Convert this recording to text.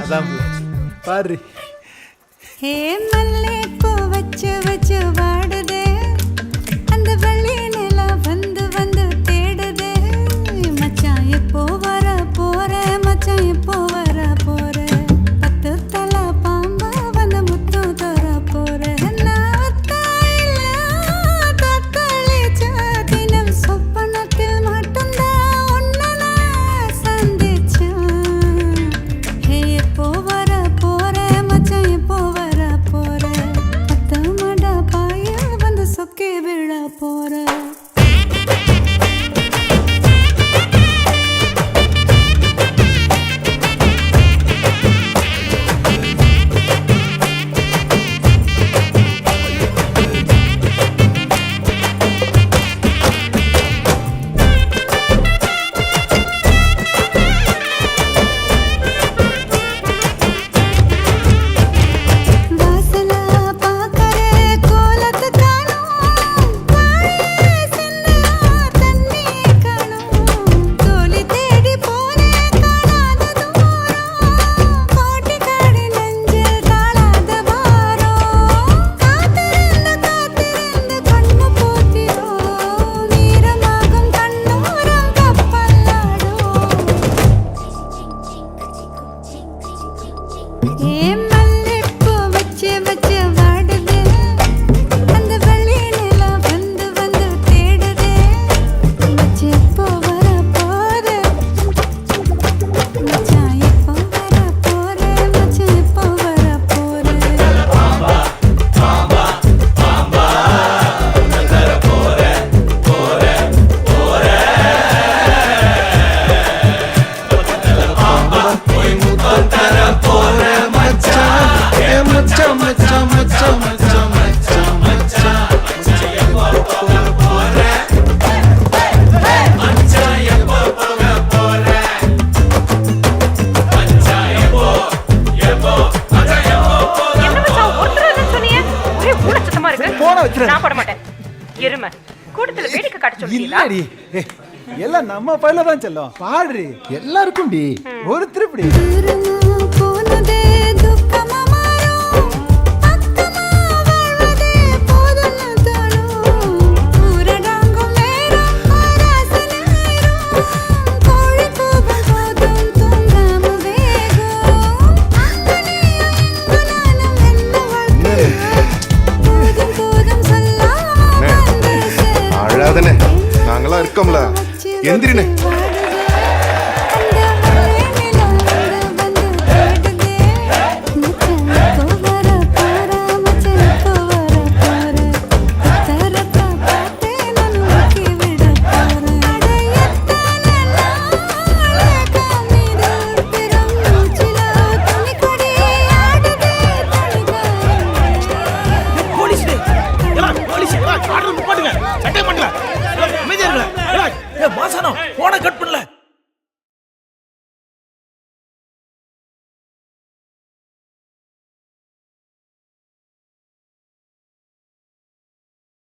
அதான் பாரு. ஹே மல்லே பூ வச்சு வச்சு வாடுதே, அந்த வெள்ளி நிலா வந்து வந்து தேடுதே. மச்சான் எப்போ வர போற, மச்சான் எப்போ வர போற. பத்து தலை பாம்பா வந்து முத்து தர போற. நான் தாயில தத்தளிச்ச தினம் சொப்பனத்தில் மட்டும்தான் உன்னை நான் சந்திச்சேன். ஹே எப்போ வர போற, மச்சான் எப்போ வர போற. பத்து மட பாய வந்து சொக்கி விழ போற. வாசல பாக்கற கோலத்து காணோம், வாழை சின்னலா தண்ணி காணோம். தோழி தேடி போனேன் காணாத தூரம், கோட்டிக்காடு நெஞ்சில் தாழாத பாரம். காத்திருந்து கண்ணு பூத்திரோ, வீரமாகும் கண்ணோரம் கப்பலாடும். ஏ மல்லிப்பூ வச்சு வச்சு வாடுதே, அந்த வெள்ளி நிலா வந்து வந்து தேடுதே. மச்சான் எப்போ வர போற, மச்சான் எப்போ வர போற, மச்சான் எப்போ வர போற. என்ன மச்சான் ஒருத்தர் இல்லைன்னு சொன்னீங்க? ஒரே ஊனச்சத்தமா இருக்கு. போன வச்சிரு. நான் போட மாட்டேன். எருமை கூட்டத்துல வேடிக்கை காட்ட சொல்றீங்களா? இல்லடி, எல்லாம் நம்ம பையில தான் செல்லும். பாடு எல்லாருக்கும் டி ஒரு திருப்படி. தூரமா போனதே துக்கமா மாறும், பக்கமா வாழ்வதே போதும்னு தோணும். ஊரடங்கும் நேரம் ஆராச நேரம், கோழி கூவும் போதும் தூங்காம வேகம். அங்கனையும் இங்கு நானும் என்ன வாழ்க்கை, போதும் போதும் சொல்லாம வந்து சேரும். அழாதனே, நாங்களாம் இருக்கோம்ல. எந்திரினே.